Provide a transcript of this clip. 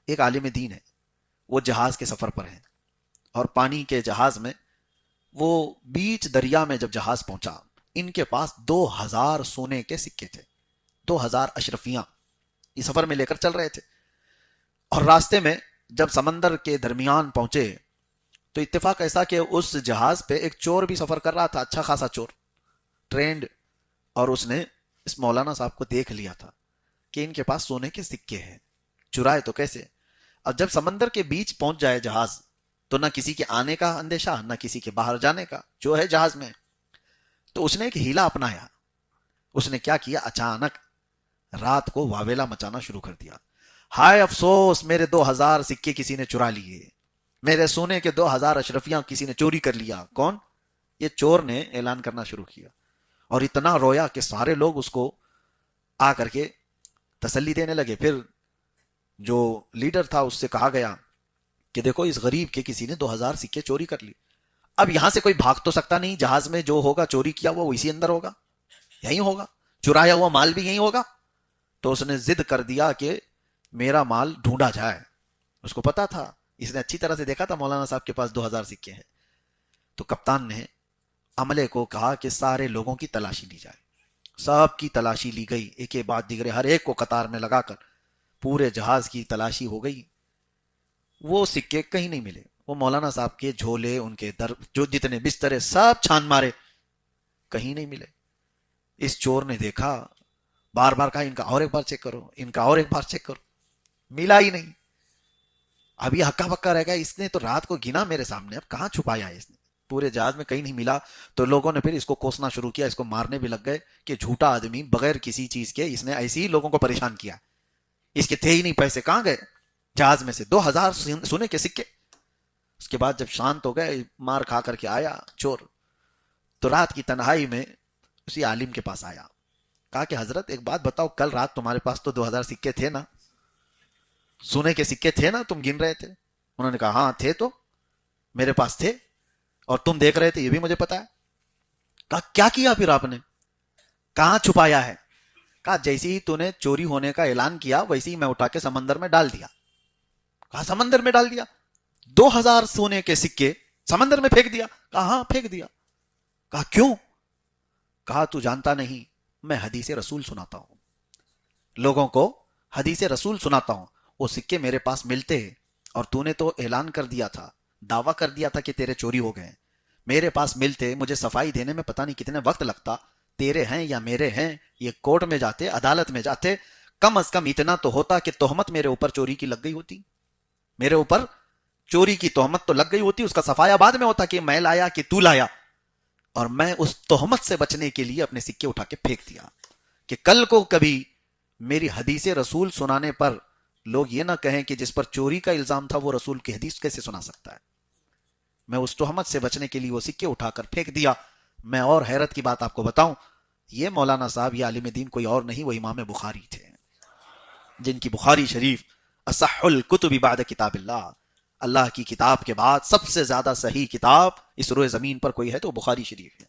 ایک عالم دین ہے، وہ جہاز کے سفر پر ہیں، اور پانی کے جہاز میں وہ بیچ دریا میں جب جہاز پہنچا، ان کے پاس 2000 سونے کے سکے تھے، 2000 اشرفیاں یہ سفر میں لے کر چل رہے تھے۔ اور راستے میں جب سمندر کے درمیان پہنچے تو اتفاق ایسا کہ اس جہاز پہ ایک چور بھی سفر کر رہا تھا، اچھا خاصا چور، ٹرینڈ، اور اس نے اس مولانا صاحب کو دیکھ لیا تھا کہ ان کے پاس سونے کے سکے ہیں، چرائے تو کیسے؟ اب جب سمندر کے بیچ پہنچ جائے جہاز تو نہ کسی کے آنے کا اندیشہ، نہ کسی کے باہر جانے کا، جو ہے جہاز میں۔ تو اس نے ایک ہیلا اپنایا، اس نے کیا کیا، اچانک رات کو واویلا مچانا شروع کر دیا، ہائے افسوس میرے 2000 سکے کسی نے چرا لیے، میرے سونے کے 2000 اشرفیاں کسی نے چوری کر لیا۔ کون؟ یہ چور نے اعلان کرنا شروع کیا، اور اتنا رویا کہ سارے لوگ اس کو آ کر کے تسلی دینے لگے۔ پھر جو لیڈر تھا اس سے کہا گیا کہ دیکھو اس غریب کے کسی نے 2000 سکے چوری کر لی، اب یہاں سے کوئی بھاگ تو سکتا نہیں، جہاز میں جو ہوگا چوری کیا وہ اسی اندر ہوگا، یہی ہوگا، چرایا ہوا مال بھی یہی ہوگا۔ تو اس نے ضد کر دیا کہ میرا مال ڈھونڈا جائے، اس کو پتا تھا، اس نے اچھی طرح سے دیکھا تھا مولانا صاحب کے پاس 2000 سکے ہیں۔ تو کپتان نے عملے کو کہا کہ سارے لوگوں کی تلاشی لی جائے، سب کی تلاشی لی گئی، ایک کے بعد دیگرے، ہر ایک کو قطار میں لگا کر پورے جہاز کی تلاشی ہو گئی۔ وہ سکے کہیں نہیں ملے، وہ مولانا صاحب کے جھولے، ان کے در جو جتنے بسترے سب چھان مارے، کہیں نہیں ملے۔ اس چور نے دیکھا، بار بار کہا ان کا اور ایک بار چیک کرو، ان کا اور ایک بار چیک کرو، ملا ہی نہیں۔ اب یہ ہکا بکا رہ گیا، اس نے تو رات کو گنا میرے سامنے، اب کہاں چھپایا ہے اس نے، پورے جہاز میں کہیں نہیں ملا۔ تو لوگوں نے پھر اس کو کوسنا شروع کیا، اس کو مارنے بھی لگ گئے کہ جھوٹا آدمی، بغیر کسی چیز کے اس نے ایسے ہی لوگوں کو پریشان کیا، اس کے تھے ہی نہیں پیسے، کہاں گئے جہاز میں سے 2000 سونے کے سکے۔ اس کے بعد جب شانت ہو گئے، مار کھا کر کے آیا چور، تو رات کی تنہائی میں اسی عالم کے پاس آیا، کہا کہ حضرت ایک بات بتاؤ، کل رات تمہارے پاس تو 2000 سکے تھے نا، سونے کے سکے تھے نا، تم گن رہے تھے؟ انہوں نے کہا ہاں تھے، تو میرے پاس تھے، اور تم دیکھ رہے تھے یہ بھی مجھے پتا ہے۔ کہا کیا کیا پھر آپ نے؟ کہاں چھپایا ہے؟ کہا جیسے ہی تو نے چوری ہونے کا اعلان کیا ویسے ہی میں اٹھا کے سمندر میں ڈال دیا۔ کہا سمندر میں ڈال دیا؟ 2000 سونے کے سکے سمندر میں پھینک دیا؟ کہا ہاں پھینک دیا۔ کہا کیوں؟ کہا تو جانتا نہیں، میں حدیث رسول سناتا ہوں، لوگوں کو حدیث رسول سناتا ہوں، وہ سکے میرے پاس ملتے، اور تو نے تو اعلان کر دیا تھا، دعویٰ کر دیا تھا کہ تیرے چوری ہو گئے، میرے پاس ملتے، مجھے صفائی دینے میں پتہ نہیں کتنے وقت لگتا، تیرے ہیں یا میرے ہیں، یہ کورٹ میں جاتے، عدالت میں جاتے، کم از کم اتنا تو ہوتا کہ تہمت میرے اوپر چوری کی لگ گئی ہوتی، میرے اوپر چوری کی تہمت تو لگ گئی ہوتی، اس کا صفایا بعد میں ہوتا کہ میں لایا کہ تو لایا، اور میں اس تہمت سے بچنے کے لیے اپنے سکے اٹھا کے پھینک دیا کہ کل کو کبھی میری حدیث رسول سنانے پر لوگ یہ نہ کہیں کہ جس پر چوری کا الزام تھا وہ رسول کی حدیث کیسے سنا سکتا ہے۔ میں اس تہمت سے بچنے کے لیے وہ سکے اٹھا کر پھینک دیا۔ میں اور حیرت کی بات آپ کو بتاؤں، یہ مولانا صاحب، یہ عالم دین کوئی اور نہیں، وہ امام بخاری تھے، جن کی بخاری شریف اصح الکتب بعد کتاب اللہ، اللہ کی کتاب کے بعد سب سے زیادہ صحیح کتاب اس روئے زمین پر کوئی ہے تو بخاری شریف ہے۔